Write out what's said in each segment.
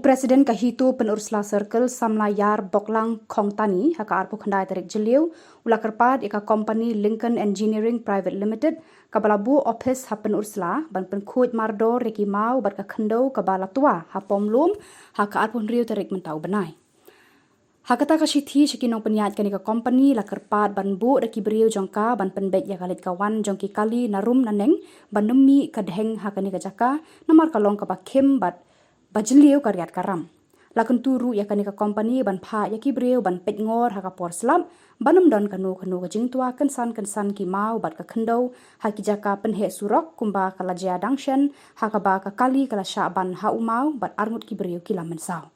Presiden Hito Pynursla Circle Samla Yar Boklang Khong Tani haka arpu khandai tarik jeliu ula kerpad ika company Lincoln Engineering Private Limited kabalabu office ha Pynursla ban Pynkhuid mardo reki mau bat ka khendo kabala tua ha pomlum haka arpu riu tarik mentau benai. Hakata ka shithi shikinong penyat kan ika company la kerpad ban bu reki beriu jongka ban penbek ya kalit kawan jongki kali narum naneng ban nemi kadheng hakani ka jaka namar kalong ka bakim bat bajeliu karyat karam. Lakun turu ya kanika company ban pha ya kibreu ban pet ngor haka por slap banum don kanu ka jing tua kensan ki mau bat ka khendo haki jaka penhe surok kumba kala jia dangshen haka ba ka kali kala sha ban ha umau bat arngut kibreu kila mensau.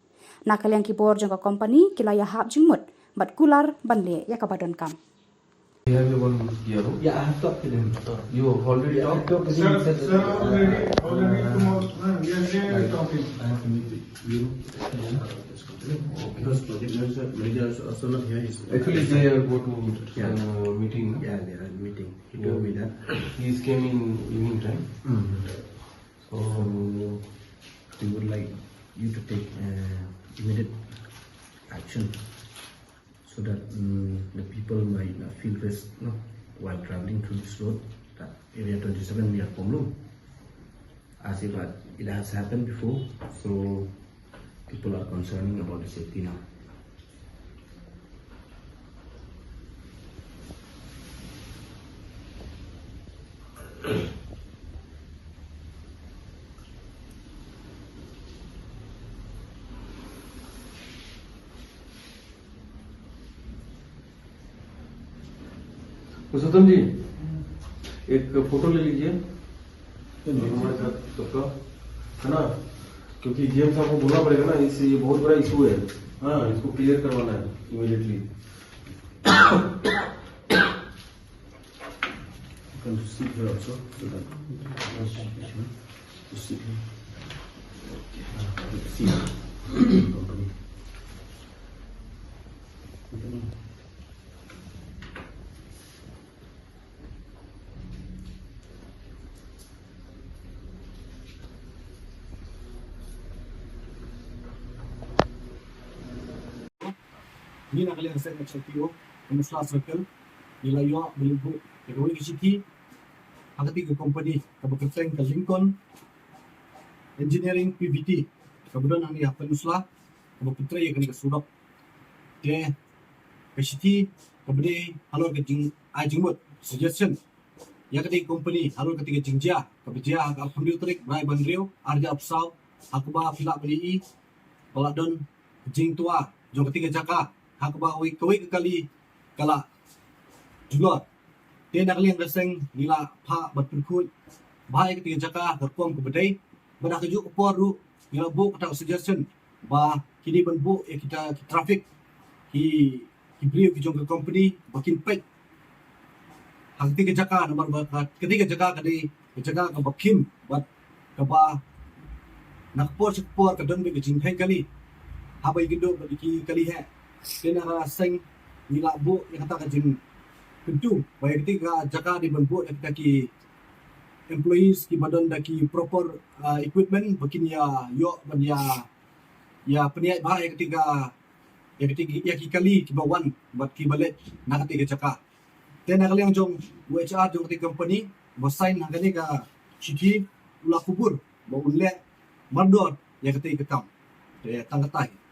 Nakal yang Khubor jong ka company kila ya hap jingmut bat kular ban le ya ka badon kam. You have one here. Yeah, I have talked to them. You already I have talked? talked to them. Sir, already tomorrow. We are talking. I have to meet with you. Because project manager is also not here. Actually, they go to meeting. Yeah, they are meeting. He told me that. He came in evening time. So we would like you to take immediate action so that the people might not feel risk while traveling through this road. That area 27 near Pomlum, as if it has happened before. So people are concerning about the safety now. पुरुषोत्तम जी, एक फोटो ले लीजिए हमारे साथ सबका, है ना? क्योंकि जीएम साहब को बोलना पड़ेगा ना, इससे ये बहुत बड़ा इशू है। हाँ, इसको क्लियर करवाना है immediately. Can you sit here also so that you sit here. See company. Ni nak kalian set action PO Pynursla Circle nilai yo belibu kawai kiti ang tiga company kabukatreng ka Lincoln Engineering PVT kemudian ang ya Pynursla kabukatreng ya kani surap ke kiti kemudian halor ke jing ajingmut suggestion ya kati company halor ketiga jingja kabija ka pundiu trik rai bandriu arja apsau aku ba pila beli baladon jing tua jong ketiga jaka hak bawi kawai kali kala juga dia nak liang reseng nila pa bat Pynkhuid bahai ketiga jaka terpom ke bedai bana keju upor ru nila bu kata suggestion ba kini ban bu ya kita traffic hi beliau jong ke company bakin Peit hak ketiga jaka nomor ketiga jaka kadi jaka ke bakim bat ke ba nak por sekpor ke don ke jing kali habai gindo bagi kali he kena raseng nila bu yang kata kajing Kyntu baik ketika jaka di benbuk dan kaki employees ki badan daki proper equipment bakin ya yo ban ya peniat baik ketika ya ki kali ki bawan buat ki balet nak ketika jaka dan nak yang jong HR jong ketika company basain hangani ka chiki ula Khubor ba unle mardor ya ketika kam ya tangkatai